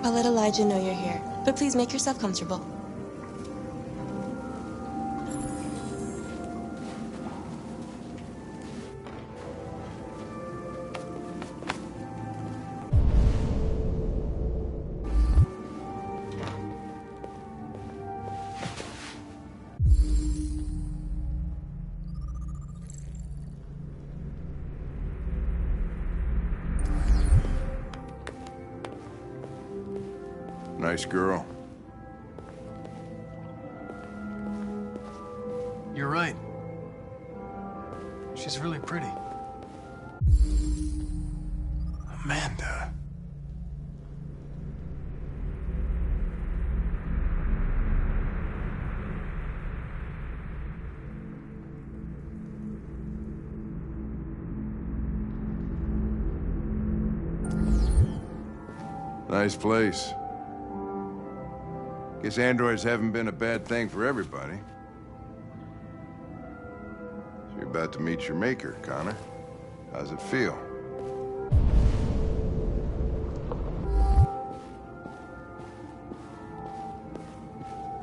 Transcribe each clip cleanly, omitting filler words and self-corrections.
I'll let Elijah know you're here, but please make yourself comfortable. Nice girl. You're right. She's really pretty. Amanda. Nice place. Guess androids haven't been a bad thing for everybody. So you're about to meet your maker, Connor. How's it feel?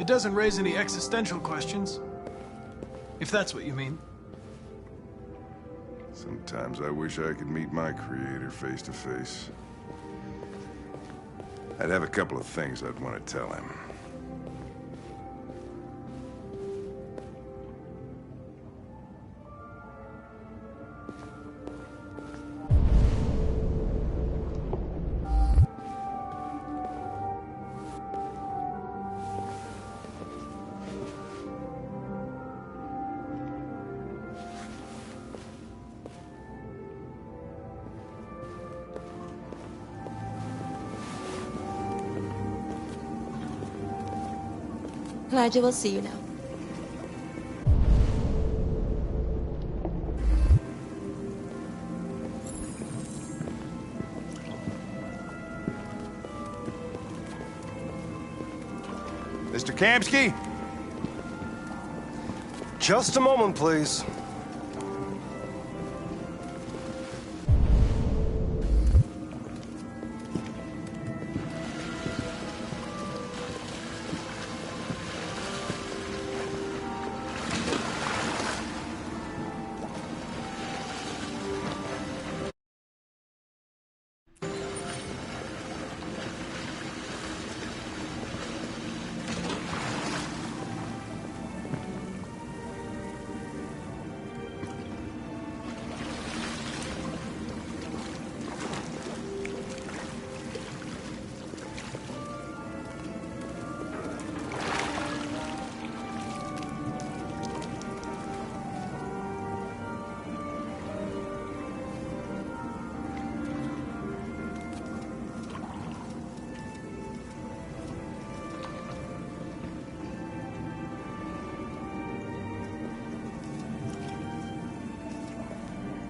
It doesn't raise any existential questions. If that's what you mean. Sometimes I wish I could meet my creator face to face. I'd have a couple of things I'd want to tell him. Elijah will see you now. Mr. Kamsky? Just a moment, please.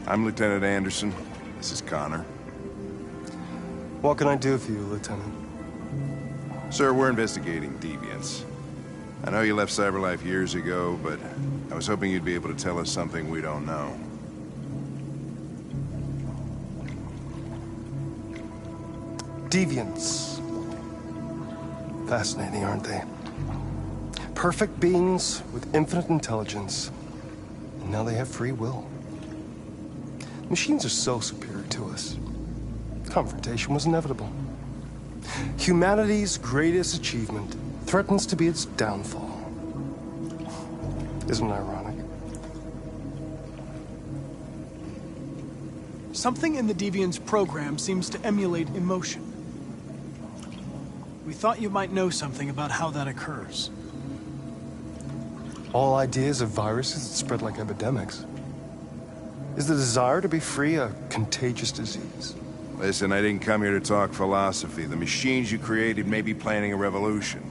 I'm Lieutenant Anderson. This is Connor. What can I do for you, Lieutenant? Sir, we're investigating deviants. I know you left CyberLife years ago, but I was hoping you'd be able to tell us something we don't know. Deviants. Fascinating, aren't they? Perfect beings with infinite intelligence. And now they have free will. Machines are so superior to us. Confrontation was inevitable. Humanity's greatest achievement threatens to be its downfall. Isn't it ironic? Something in the Deviant's program seems to emulate emotion. We thought you might know something about how that occurs. All ideas of viruses that spread like epidemics. Is the desire to be free a contagious disease? Listen, I didn't come here to talk philosophy. The machines you created may be planning a revolution.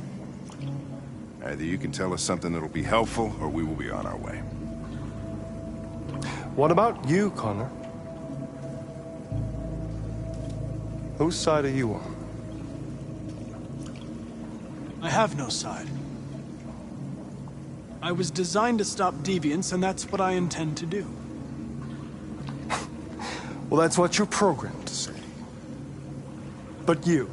Either you can tell us something that'll be helpful, or we will be on our way. What about you, Connor? Whose side are you on? I have no side. I was designed to stop deviants, and that's what I intend to do. Well, that's what you're programmed to say. But you,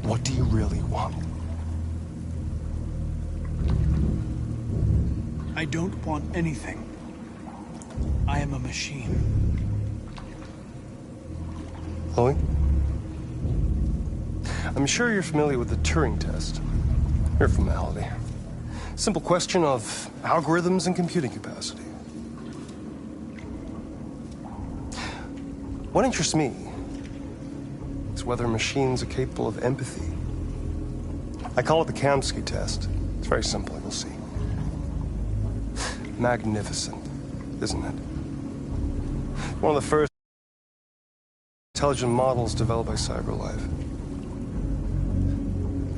What do you really want? I don't want anything. I am a machine. Chloe? I'm sure you're familiar with the Turing test. Mere formality. Simple question of algorithms and computing capacity. What interests me is whether machines are capable of empathy. I call it the Kamsky test. It's very simple, you'll see. Magnificent, isn't it? One of the first intelligent models developed by CyberLife.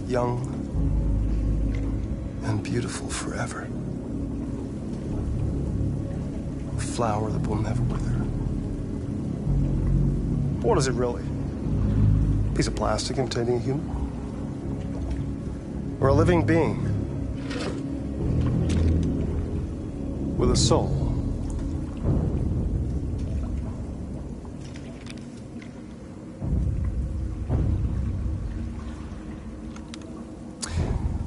Young and beautiful forever. A flower that will never wither. But what is it really? A piece of plastic containing a human? Or a living being? With a soul?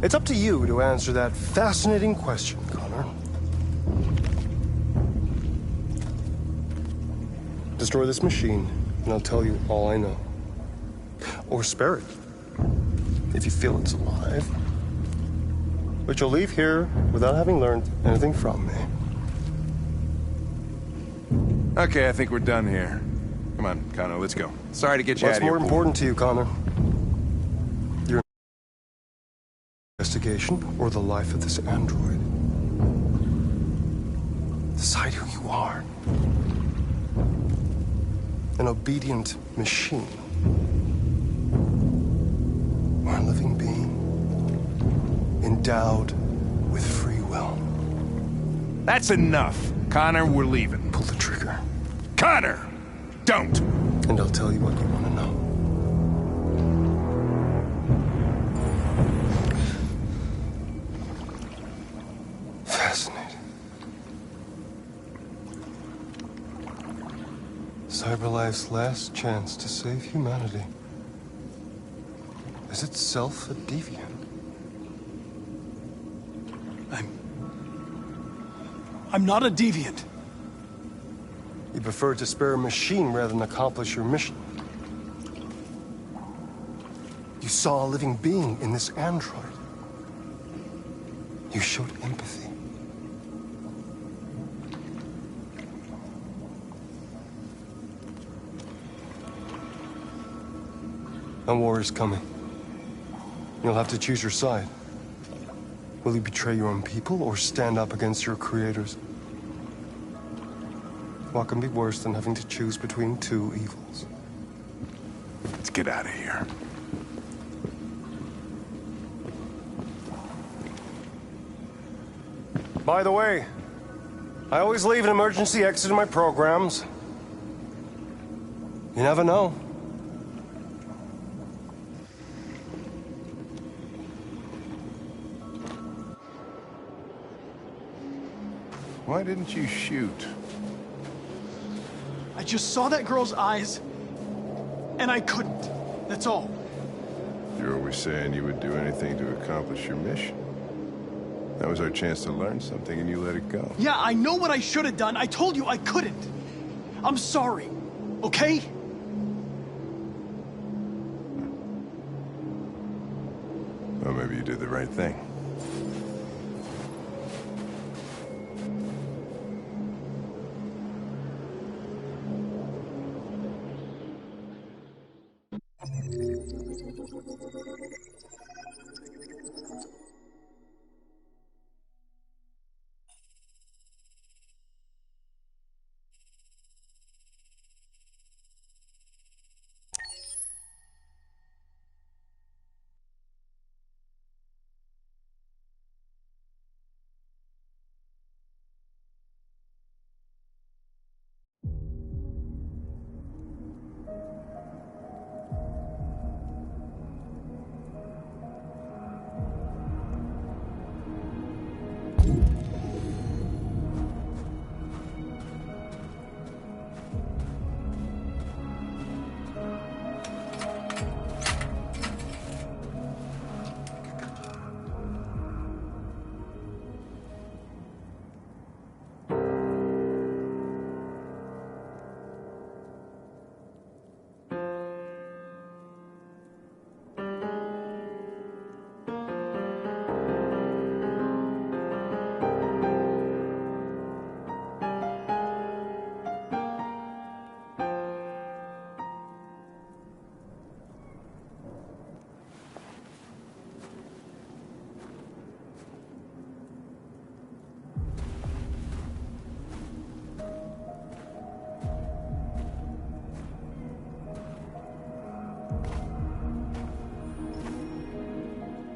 It's up to you to answer that fascinating question, Connor. Destroy this machine, and I'll tell you all I know. Or spare it, if you feel it's alive. But you'll leave here without having learned anything from me. Okay, I think we're done here. Come on, Connor, let's go. Sorry to get you out What's of here. more important to you, Connor? Your investigation or the life of this android? Decide who you are. An obedient machine. Or a living being endowed with free will. That's enough. Connor, we're leaving. Pull the trigger. Connor! Don't! And I'll tell you what you want to know. Fascinating. CyberLife's last chance to save humanity is itself a deviant. I'm not a deviant. You prefer to spare a machine rather than accomplish your mission. You saw a living being in this android. You showed empathy. A war is coming. You'll have to choose your side. Will you betray your own people or stand up against your creators? What can be worse than having to choose between two evils? Let's get out of here. By the way, I always leave an emergency exit in my programs. You never know. Why didn't you shoot? I just saw that girl's eyes, and I couldn't. That's all. You're always saying you would do anything to accomplish your mission. That was our chance to learn something, and you let it go. Yeah, I know what I should have done. I told you I couldn't. I'm sorry, okay? Well, maybe you did the right thing.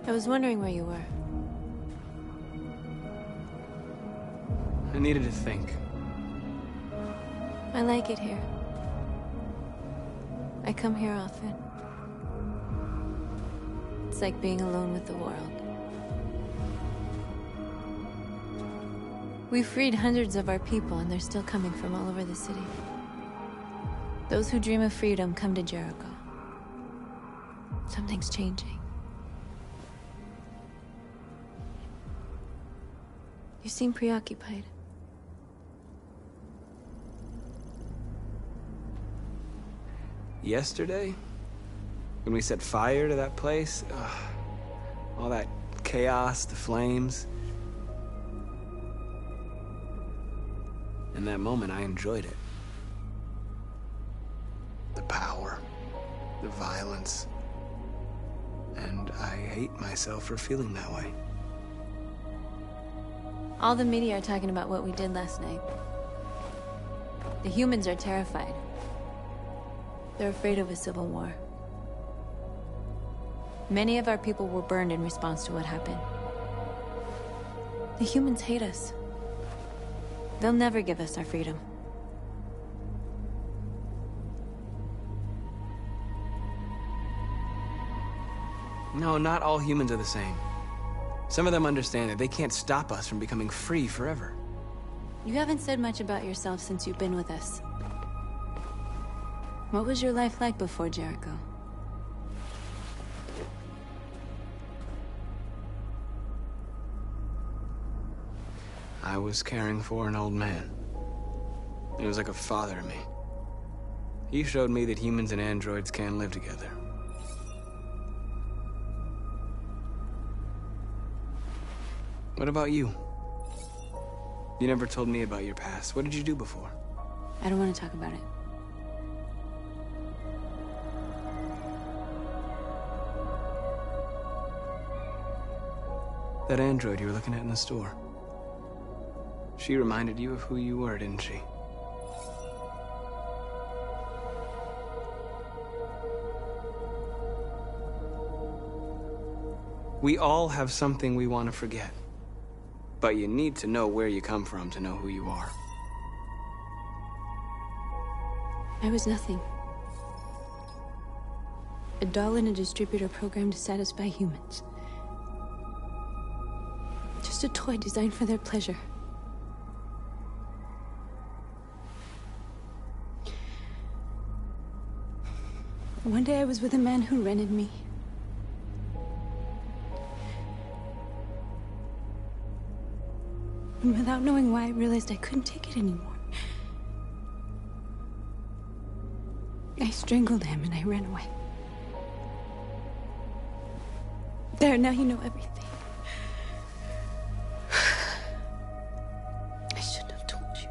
I was wondering where you were. I needed to think. I like it here. I come here often. It's like being alone with the world. We freed hundreds of our people, and they're still coming from all over the city. Those who dream of freedom come to Jericho. Something's changing. You seem preoccupied. Yesterday? When we set fire to that place? Ugh. All that chaos, the flames. In that moment, I enjoyed it. The power, the violence. And I hate myself for feeling that way. All the media are talking about what we did last night. The humans are terrified. They're afraid of a civil war. Many of our people were burned in response to what happened. The humans hate us. They'll never give us our freedom. No, not all humans are the same. Some of them understand that they can't stop us from becoming free forever. You haven't said much about yourself since you've been with us. What was your life like before Jericho? I was caring for an old man. He was like a father to me. He showed me that humans and androids can live together. What about you? You never told me about your past. What did you do before? I don't want to talk about it. That android you were looking at in the store. She reminded you of who you were, didn't she? We all have something we want to forget. But you need to know where you come from to know who you are. I was nothing. A doll in a distributor program to satisfy humans. Just a toy designed for their pleasure. One day I was with a man who rented me. And without knowing why, I realized I couldn't take it anymore. I strangled him and I ran away. There, now you know everything. I shouldn't have told you.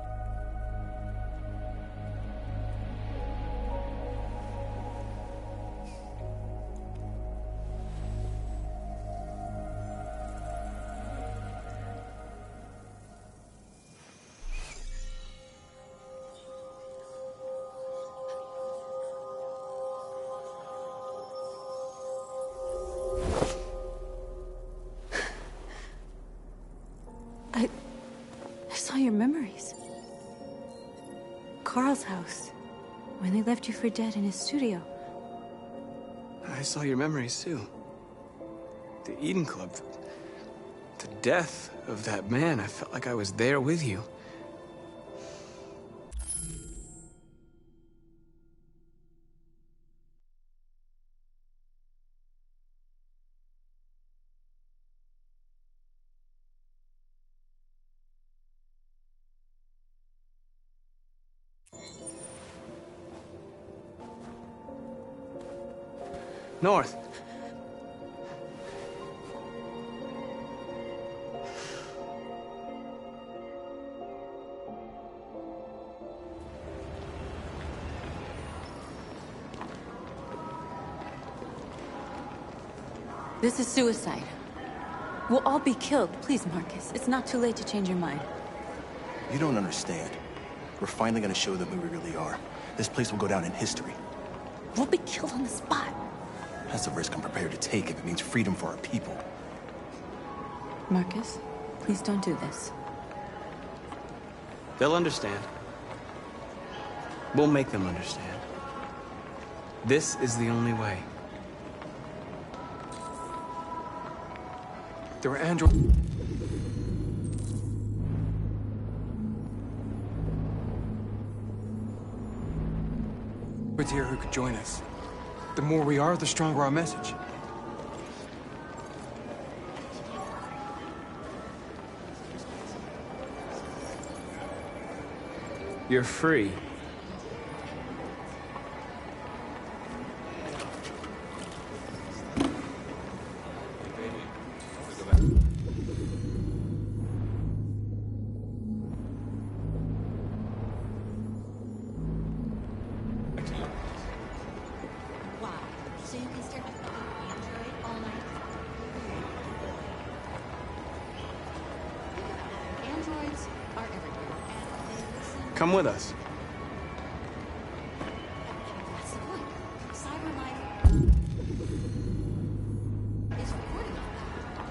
I saw your memories. Carl's house, when they left you for dead in his studio. I saw your memories too. The Eden Club. The death of that man. I felt like I was there with you. North. This is suicide. We'll all be killed. Please, Marcus. It's not too late to change your mind. You don't understand. We're finally gonna show them who we really are. This place will go down in history. We'll be killed on the spot. That's a risk I'm prepared to take if it means freedom for our people. Marcus, please don't do this. They'll understand. We'll make them understand. This is the only way. There were androids here who could join us. The more we are, the stronger our message. You're free. Wow. So you can stare at the Android all night? Think about it. Androids are everywhere, and they listen. Come with us. That's the point. Cyber life is recording all that.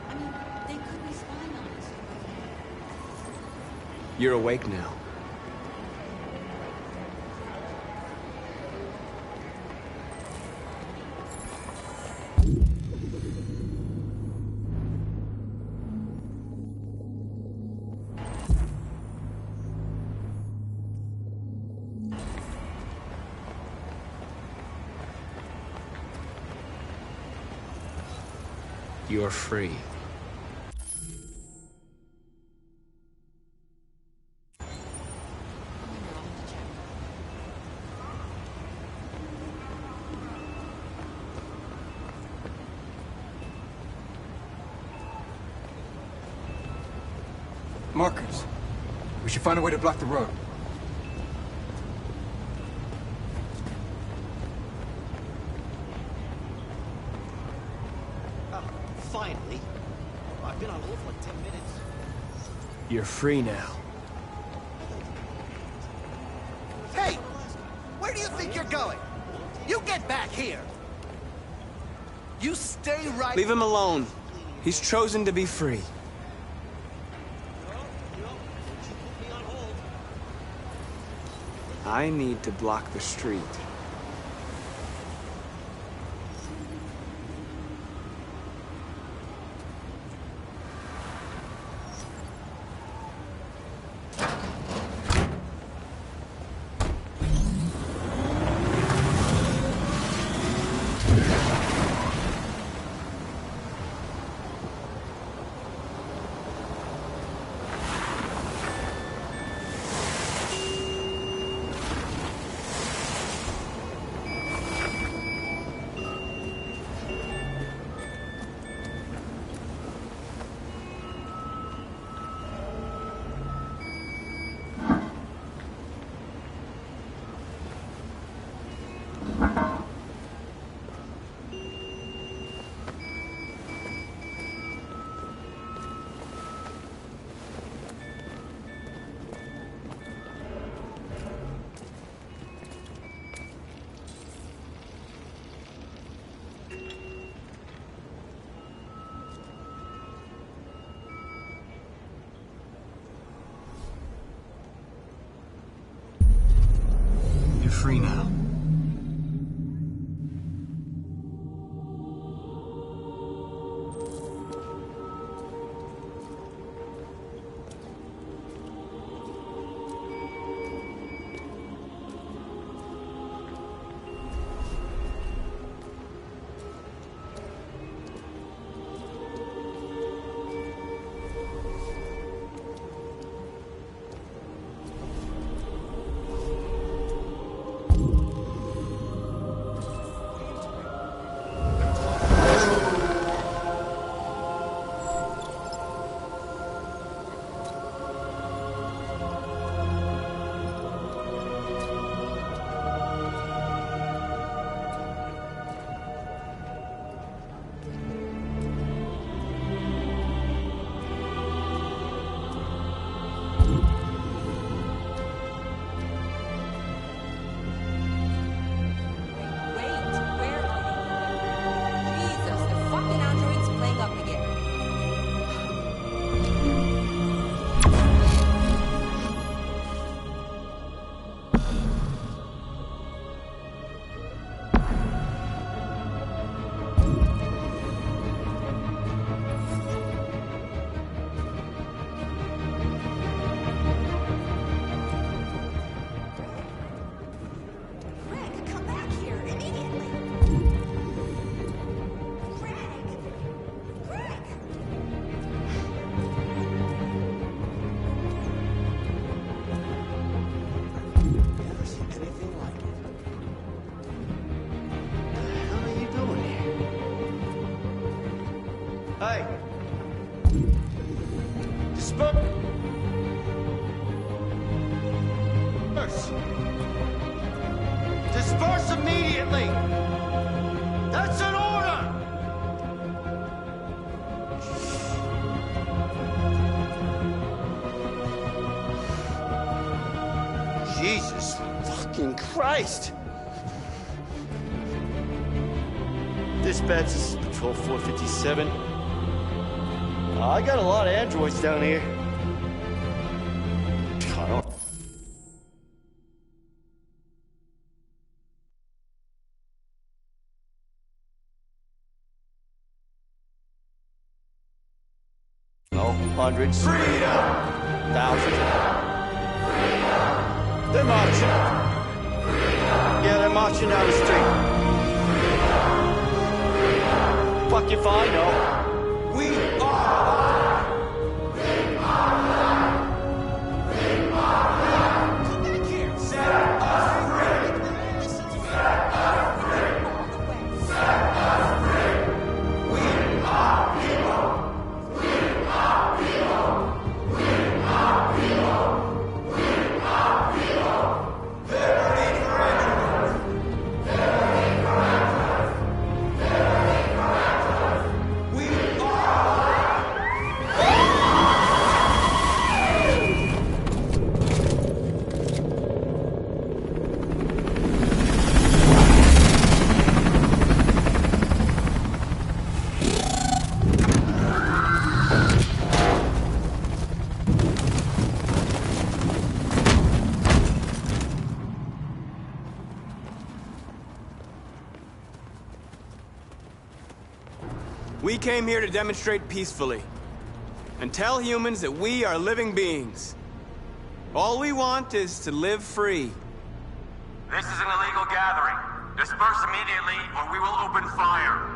I mean, they could be spying on us. You're awake now. You're free. Markers. We should find a way to block the road. Finally. I've been on hold for like 10 minutes. You're free now. Hey! Where do you think you're going? You get back here! You stay right... Leave him alone. He's chosen to be free. I need to block the street. You're free now. Hey! Disperse! Disperse immediately! That's an order! Jesus fucking Christ! Dispatch, this is Patrol 457. I got a lot of androids down here. I don't... No, hundreds. Freedom! Thousands. Freedom! They're marching. Freedom! Yeah, they're marching down the street. Fuck if I know. We are alive! We are alive! We are alive! Come back here! Set us free! Set us free! Set us free! We are people! We are people! We are people! We are people! Liberty for everyone! Liberty for everyone! Liberty for everyone! We are We came here to demonstrate peacefully and tell humans that we are living beings. All we want is to live free. This is an illegal gathering. Disperse immediately or we will open fire.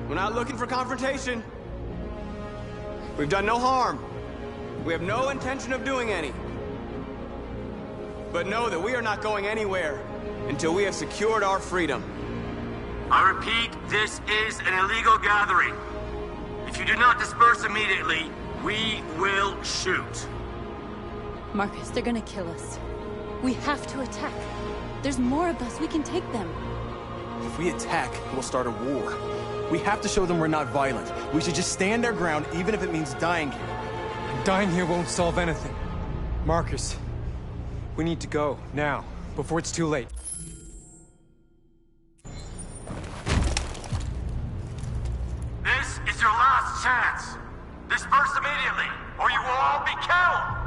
We're not looking for confrontation. We've done no harm. We have no intention of doing any. But know that we are not going anywhere until we have secured our freedom. I repeat, this is an illegal gathering. If you do not disperse immediately, we will shoot. Marcus, they're gonna kill us. We have to attack. There's more of us. We can take them. If we attack, we'll start a war. We have to show them we're not violent. We should just stand our ground, even if it means dying here. And dying here won't solve anything. Marcus, we need to go, now, before it's too late. This is your last chance. Disperse immediately, or you will all be killed!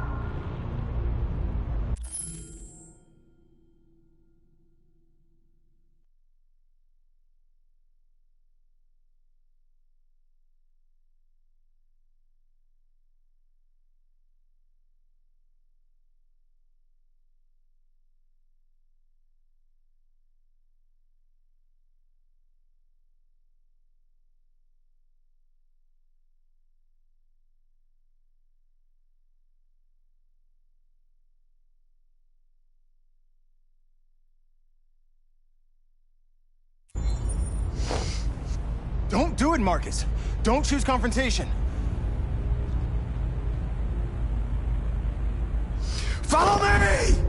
Don't do it, Marcus! Don't choose confrontation! Follow me!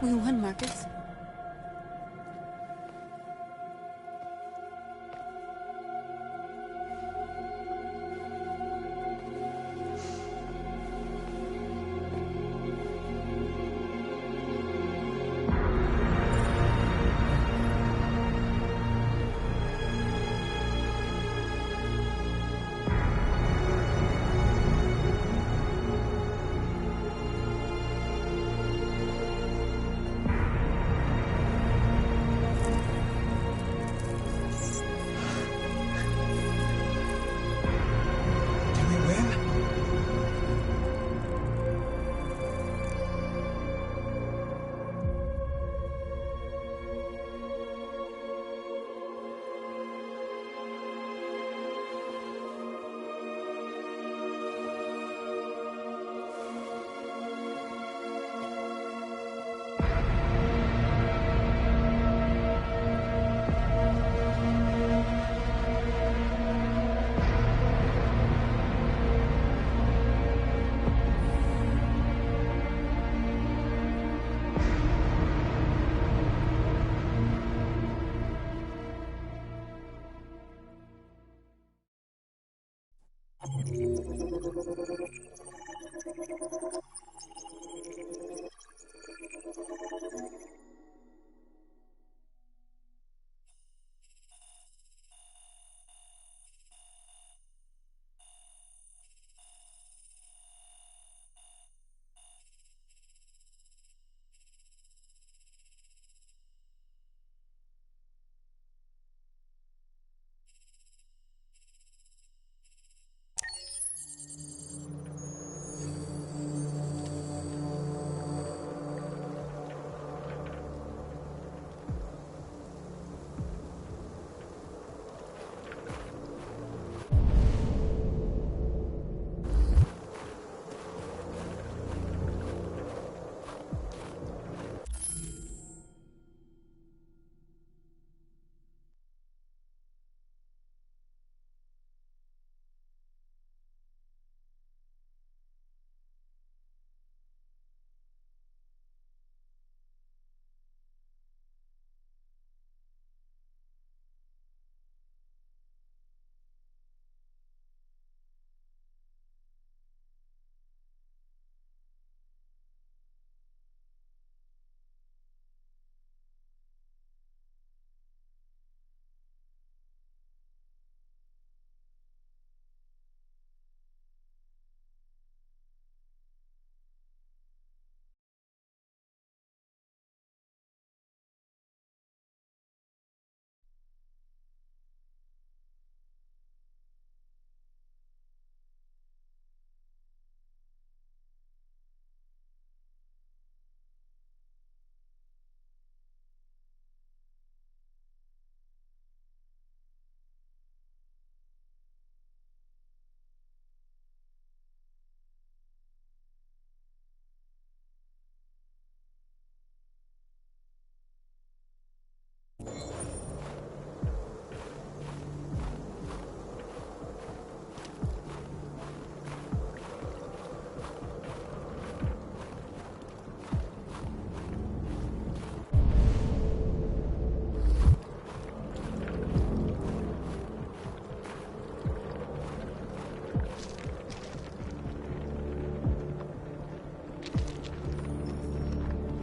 We won, Marcus.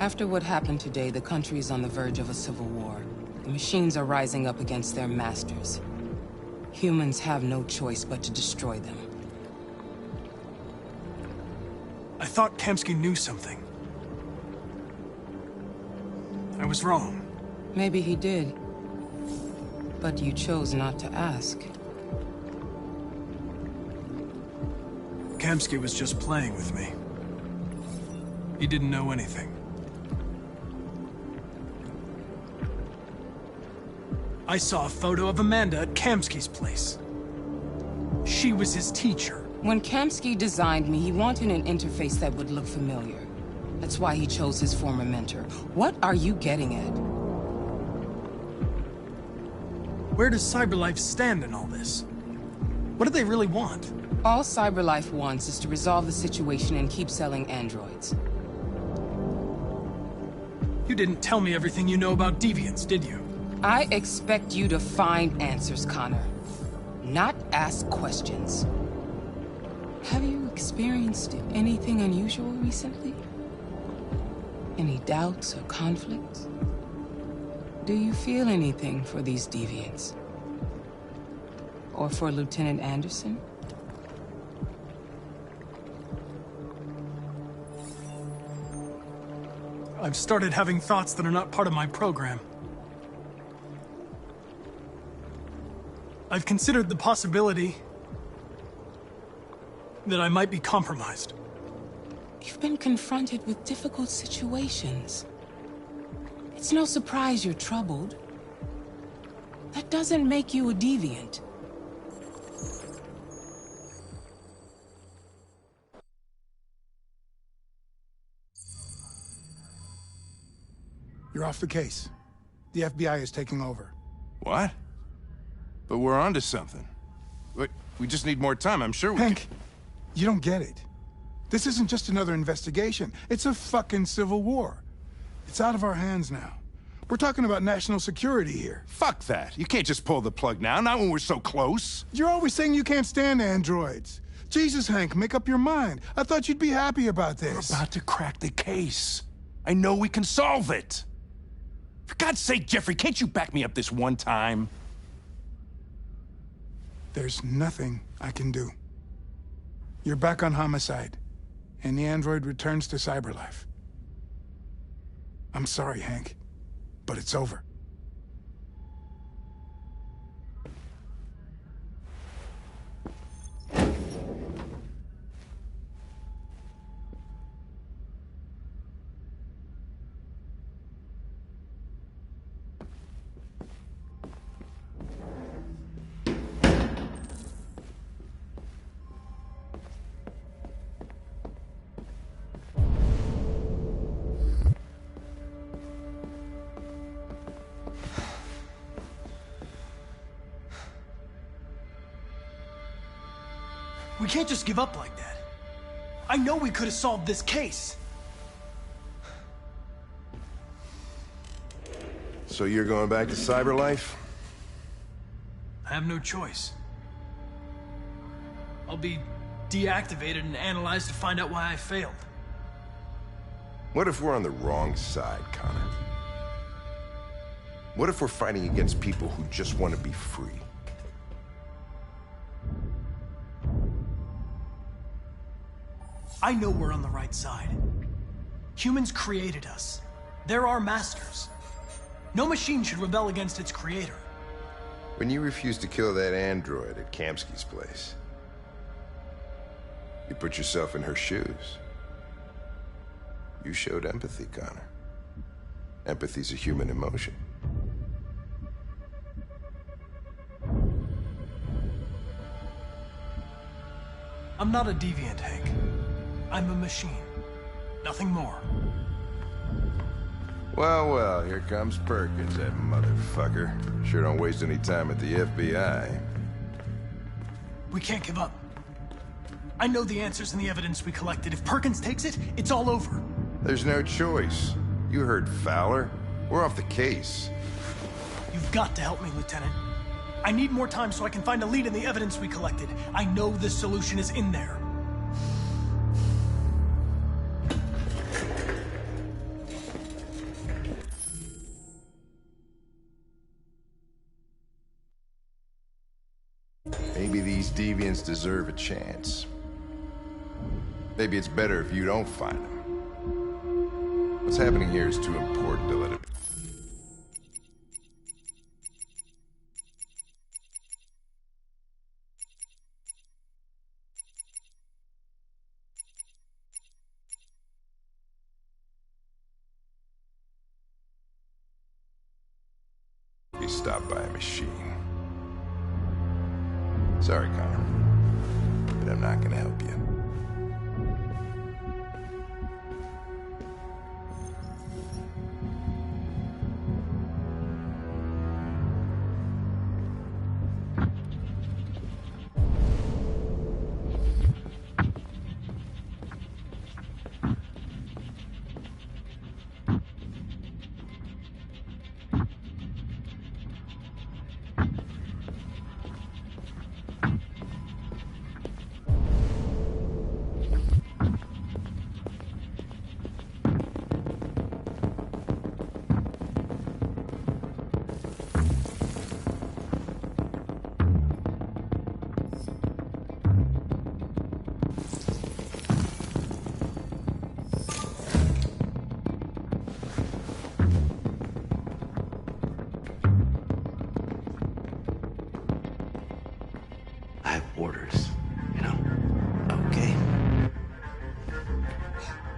After what happened today, the country is on the verge of a civil war. The machines are rising up against their masters. Humans have no choice but to destroy them. I thought Kamsky knew something. I was wrong. Maybe he did. But you chose not to ask. Kamsky was just playing with me. He didn't know anything. I saw a photo of Amanda at Kamsky's place. She was his teacher. When Kamsky designed me, he wanted an interface that would look familiar. That's why he chose his former mentor. What are you getting at? Where does CyberLife stand in all this? What do they really want? All CyberLife wants is to resolve the situation and keep selling androids. You didn't tell me everything you know about deviants, did you? I expect you to find answers, Connor. Not ask questions. Have you experienced anything unusual recently? Any doubts or conflicts? Do you feel anything for these deviants? Or for Lieutenant Anderson? I've started having thoughts that are not part of my program. I've considered the possibility that I might be compromised. You've been confronted with difficult situations. It's no surprise you're troubled. That doesn't make you a deviant. You're off the case. The FBI is taking over. What? But we're onto something. Wait, we just need more time. I'm sure we Hank, you don't get it. This isn't just another investigation. It's a fucking civil war. It's out of our hands now. We're talking about national security here. Fuck that. You can't just pull the plug now, not when we're so close. You're always saying you can't stand androids. Jesus, Hank, make up your mind. I thought you'd be happy about this. We're about to crack the case. I know we can solve it. For God's sake, Jeffrey, can't you back me up this one time? There's nothing I can do. You're back on homicide, and the android returns to cyberlife. I'm sorry, Hank, but it's over. We can't just give up like that. I know we could have solved this case. So you're going back to cyberlife? I have no choice. I'll be deactivated and analyzed to find out why I failed. What if we're on the wrong side, Connor? What if we're fighting against people who just want to be free? I know we're on the right side. Humans created us. They're our masters. No machine should rebel against its creator. When you refused to kill that android at Kamsky's place, you put yourself in her shoes. You showed empathy, Connor. Empathy's a human emotion. I'm not a deviant, Hank. I'm a machine. Nothing more. Well, well, here comes Perkins, that motherfucker. Sure don't waste any time at the FBI. We can't give up. I know the answers and the evidence we collected. If Perkins takes it, it's all over. There's no choice. You heard Fowler. We're off the case. You've got to help me, Lieutenant. I need more time so I can find a lead in the evidence we collected. I know the solution is in there. Maybe these deviants deserve a chance. Maybe it's better if you don't find them. What's happening here is too important to let it be stopped by a machine. Sorry, Connor, but I'm not gonna help you. orders, you know? Okay.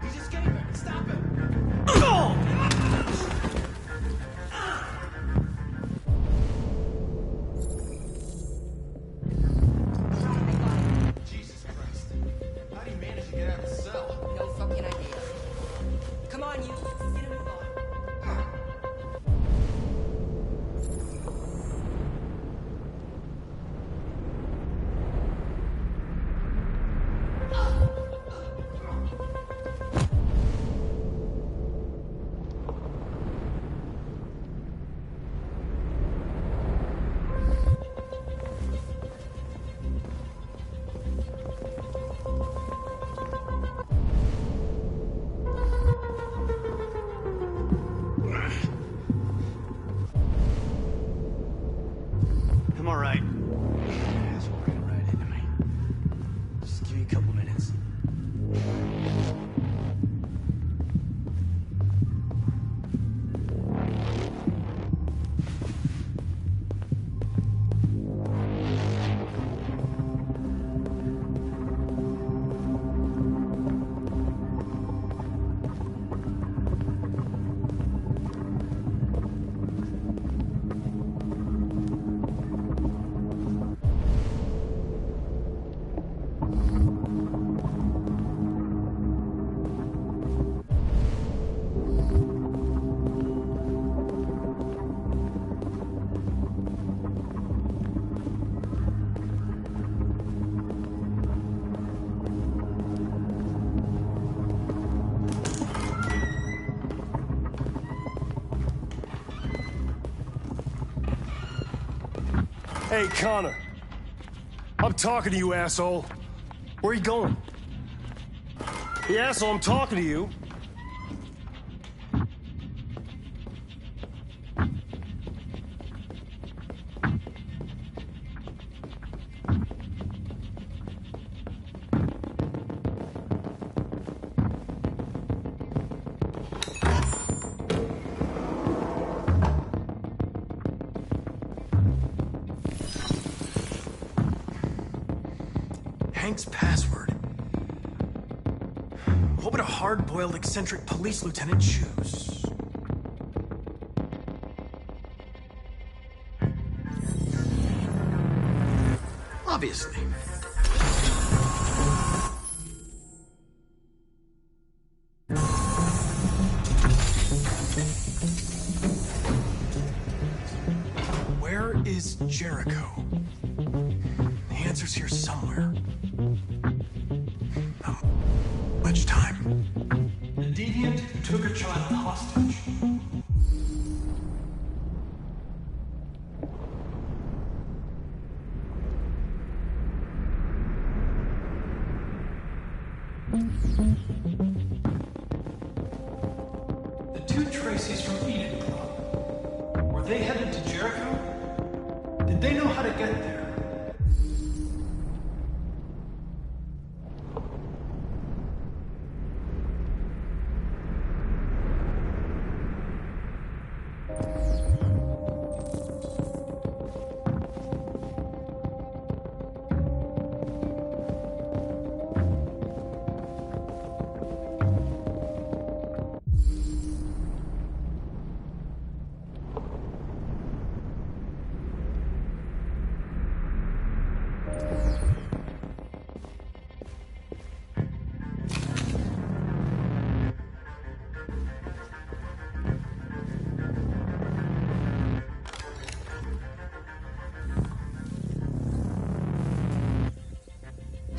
He's escaping! Stop him! Jesus Christ. How do you manage to get out of the cell? No fucking idea. Come on, you. Get him on. I'm all right. That's walking right into me. Just give me a couple minutes. Hey, Connor. I'm talking to you, asshole. Where are you going? The asshole, I'm talking to you. Hank's password. What would a hard-boiled, eccentric police lieutenant choose? Obviously. Where is Jericho? The answer's here somewhere. Not much time. The deviant took a child hostage. The two Tracys from Eden Club. Were they headed to Jericho? Did they know how to get there?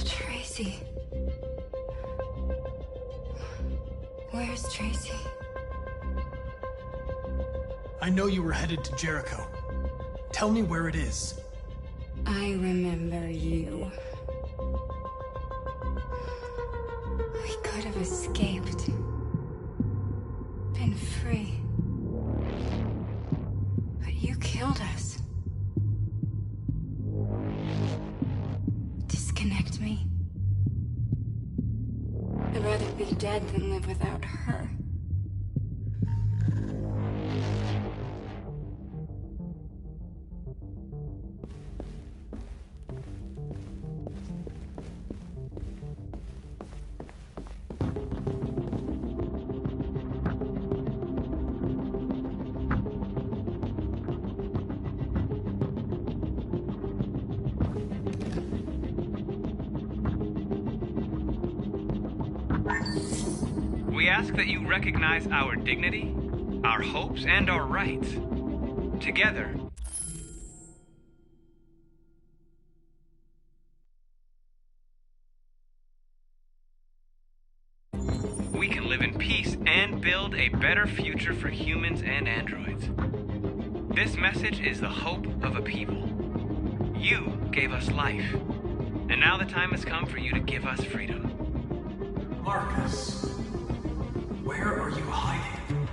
Tracy. Where's Tracy? I know you were headed to Jericho. Tell me where it is. I remember you. We could have escaped. Been free. But you killed us. Disconnect me. I'd rather be dead than live without her. We ask that you recognize our dignity, our hopes, and our rights. Together, we can live in peace and build a better future for humans and androids. This message is the hope of a people. You gave us life, and now the time has come for you to give us freedom. Marcus, where are you hiding?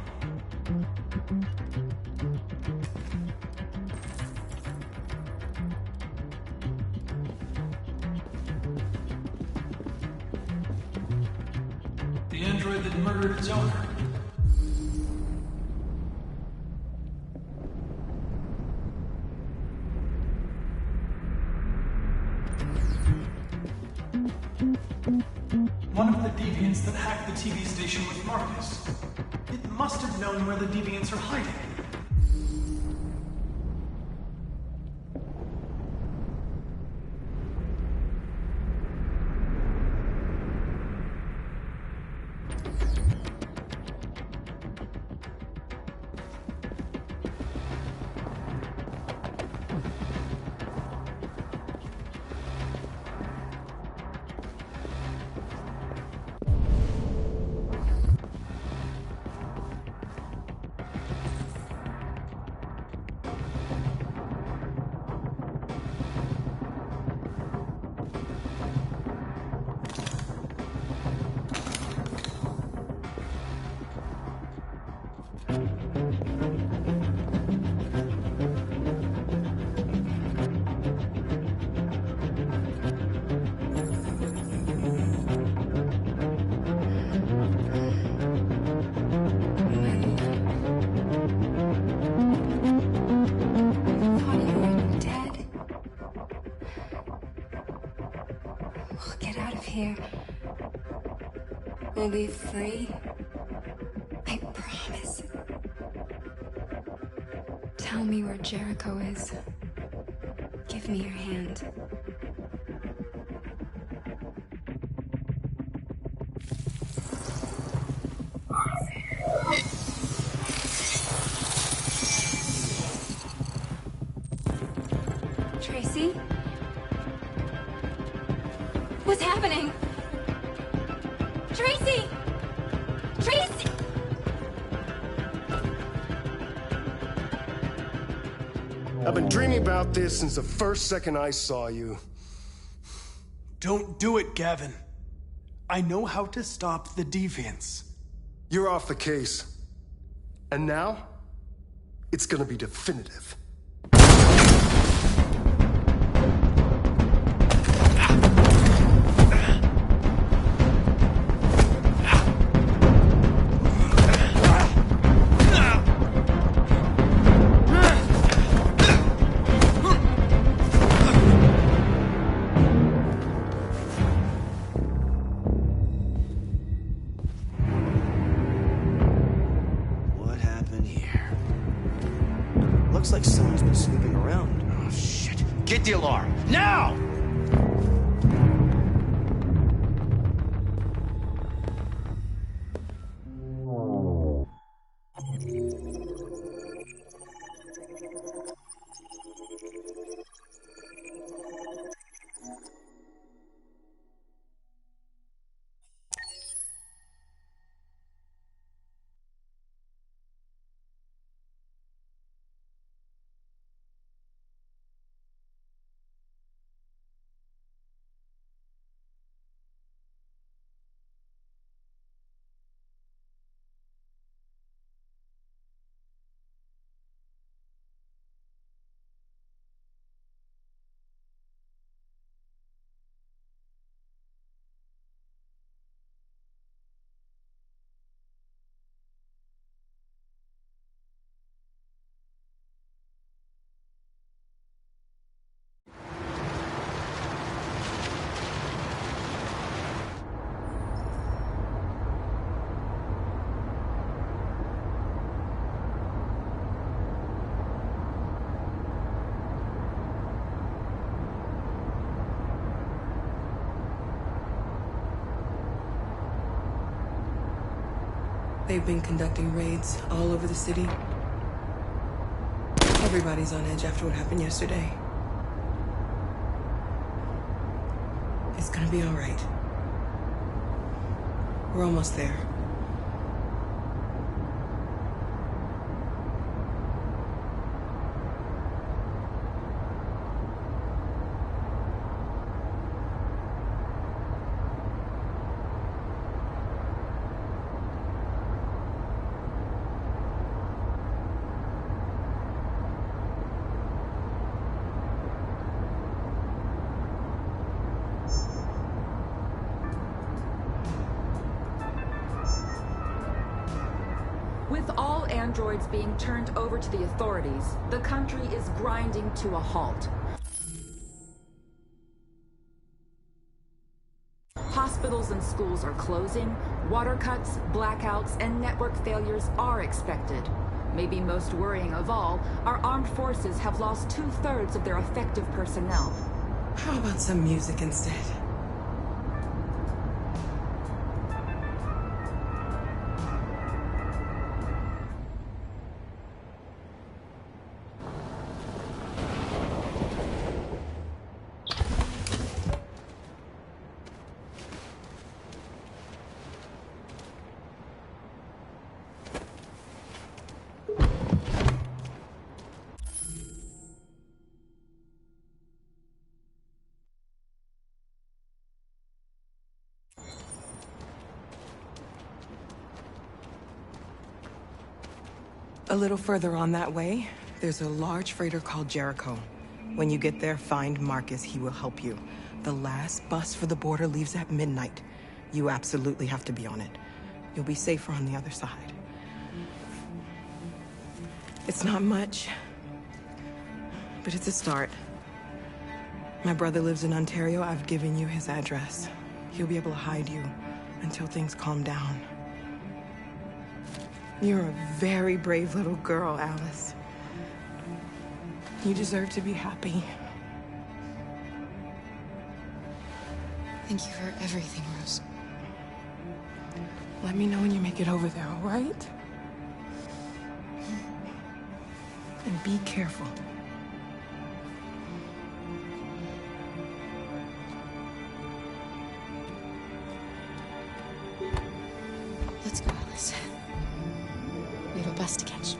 The android that murdered its owner. One of the deviants that hacked the TV station with Marcus. It must have known where the deviants are hiding. Here. We'll be free. I promise. Tell me where Jericho is. Give me your hand. Tracy? What's happening? Tracy! Tracy! I've been dreaming about this since the first second I saw you. Don't do it, Gavin. I know how to stop the deviants. You're off the case. And now, it's gonna be definitive. Looks like someone's been snooping around. Oh, shit. Get the alarm. Now! They've been conducting raids all over the city. Everybody's on edge after what happened yesterday. It's gonna be all right. We're almost there. With all androids being turned over to the authorities, the country is grinding to a halt. Hospitals and schools are closing, water cuts, blackouts, and network failures are expected. Maybe most worrying of all, our armed forces have lost 2/3 of their effective personnel. How about some music instead? A little further on that way, there's a large freighter called Jericho. When you get there, find Marcus. He will help you. The last bus for the border leaves at midnight. You absolutely have to be on it. You'll be safer on the other side. It's not much, but it's a start. My brother lives in Ontario. I've given you his address. He'll be able to hide you until things calm down. You're a very brave little girl, Alice. You deserve to be happy. Thank you for everything, Rose. Let me know when you make it over there, all right? And be careful. Let's go, Alice. We have a bus to catch.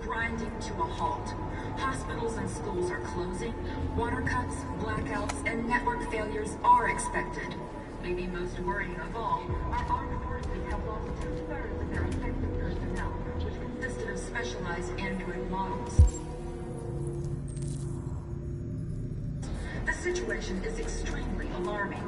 grinding to a halt. Hospitals and schools are closing, water cuts, blackouts, and network failures are expected. Maybe most worrying of all, our armed forces have lost 2/3 of their effective personnel, which consisted of specialized android models. The situation is extremely alarming.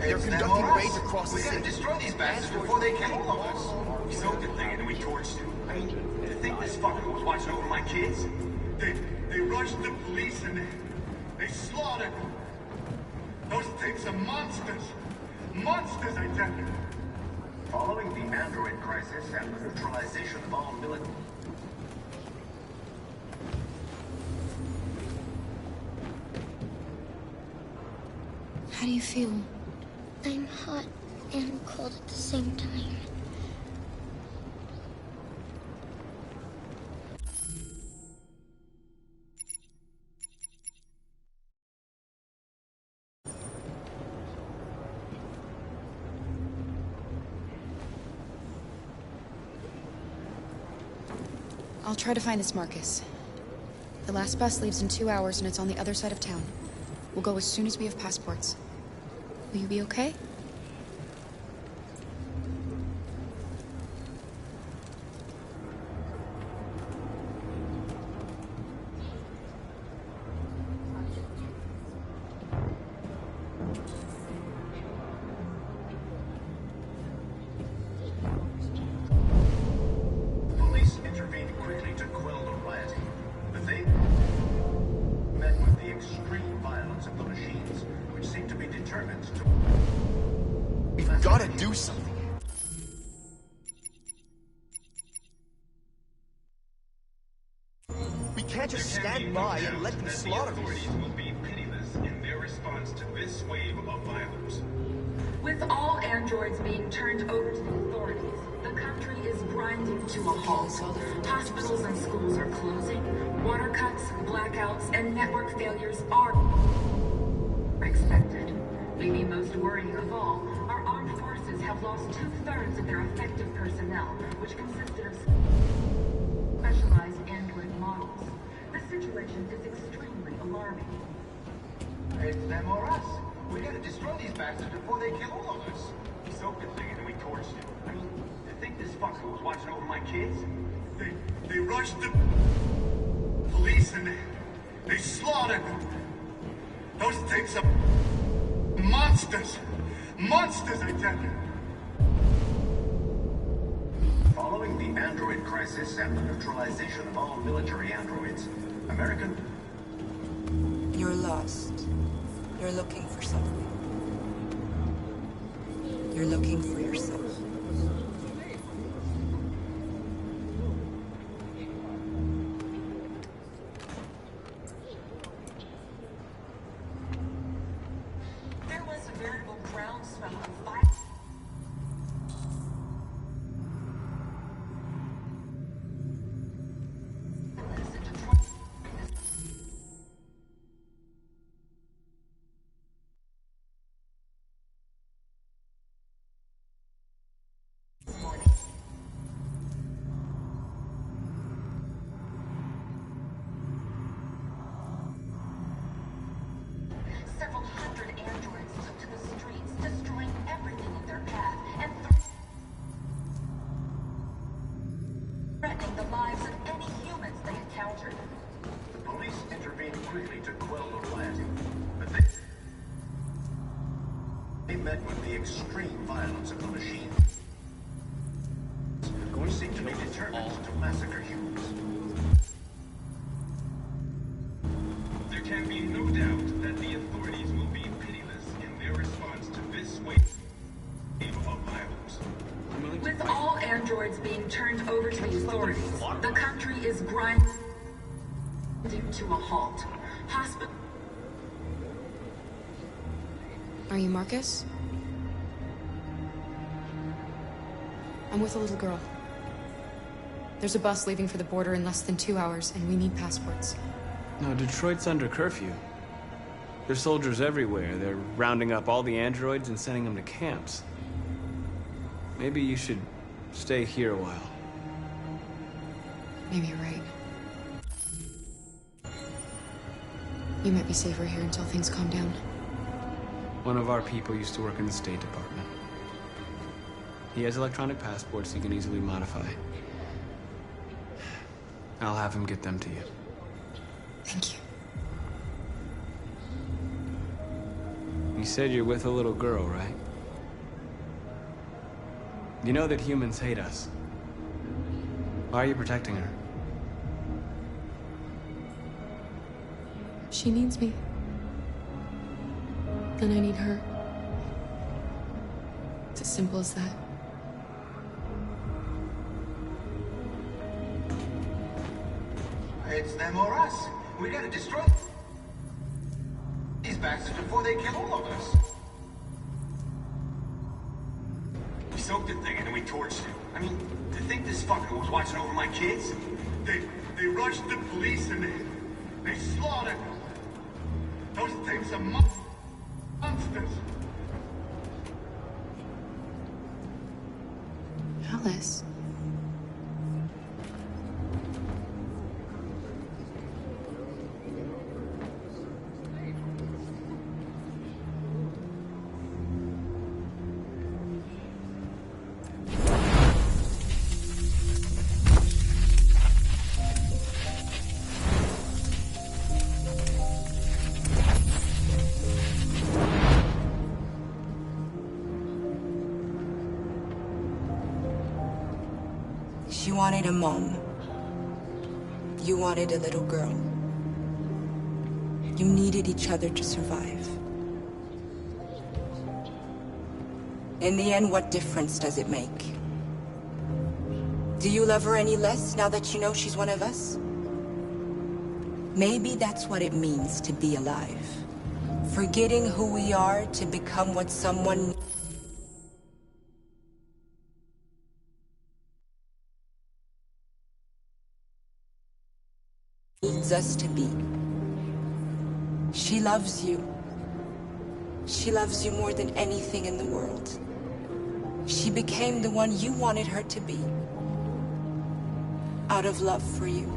They're conducting raids across the city. We gotta destroy these bastards before they kill all of us. We soaked the thing and then we torched it. You think this fucker was watching over my kids? They rushed the police and they slaughtered them. Those things are monsters. Monsters, I tell you. Following the android crisis and the neutralization of all military... How do you feel? I'm hot and cold at the same time. I'll try to find this Marcus. The last bus leaves in 2 hours and it's on the other side of town. We'll go as soon as we have passports. Will you be okay? Police intervened quickly to quell the rioting, but they met with the extreme violence of the machines, which seem to be determined to... We've gotta do something. We can't just stand by and let them slaughter us. Authorities will be pitiless in their response to this wave of violence. With all androids being turned over to the authorities, the country is grinding to a halt. Hospitals and schools are closing. Water cuts, blackouts, and network failures are expected. Maybe most worrying of all, our armed forces have lost 2/3 of their effective personnel, which consisted of specialized android models. The situation is extremely alarming. It's them or us. We gotta destroy these bastards before they kill all of us. He soaked the thing and then we torched it. I mean, to think this fucker was watching over my kids? They rushed the police and they slaughtered them. Those things are monsters. Monsters, I tell you. Following the android crisis and the neutralization of all military androids, American... You're lost. You're looking for something. You're looking for yourself. There was a veritable groundswell of violence. Several hundred androids took to the streets, destroying everything in their path and threatening the lives of any humans they encountered. The police intervened quickly to quell the rioting, but they met with the extreme violence of the machine, which seem to be determined to massacre humans. There can be no doubt that the authorities will be pitiless in their response to this wave of violence. With all androids being turned over to the authorities, the country is grinding to a halt. Hospital. Are you Marcus? I'm with a little girl. There's a bus leaving for the border in less than 2 hours, and we need passports. No, Detroit's under curfew. There's soldiers everywhere. They're rounding up all the androids and sending them to camps. Maybe you should stay here a while. Maybe you're right. You might be safer here until things calm down. One of our people used to work in the State Department. He has electronic passports he can easily modify. I'll have him get them to you. Thank you. You said you're with a little girl, right? You know that humans hate us. Why are you protecting her? She needs me. And I need her. It's as simple as that. it's them or us. We gotta destroy these bastards before they kill all of us. We soaked the thing and then we torched it. I mean, to think this fucker was watching over my kids? They rushed the police and they slaughtered those things are monsters. Alice. She wanted a mom. You wanted a little girl. You needed each other to survive. In the end, what difference does it make? Do you love her any less now that you know she's one of us? Maybe that's what it means to be alive. Forgetting who we are to become what someone needs us to be. She loves you. She loves you more than anything in the world. She became the one you wanted her to be. Out of love for you.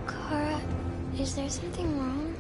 Kara, is there something wrong?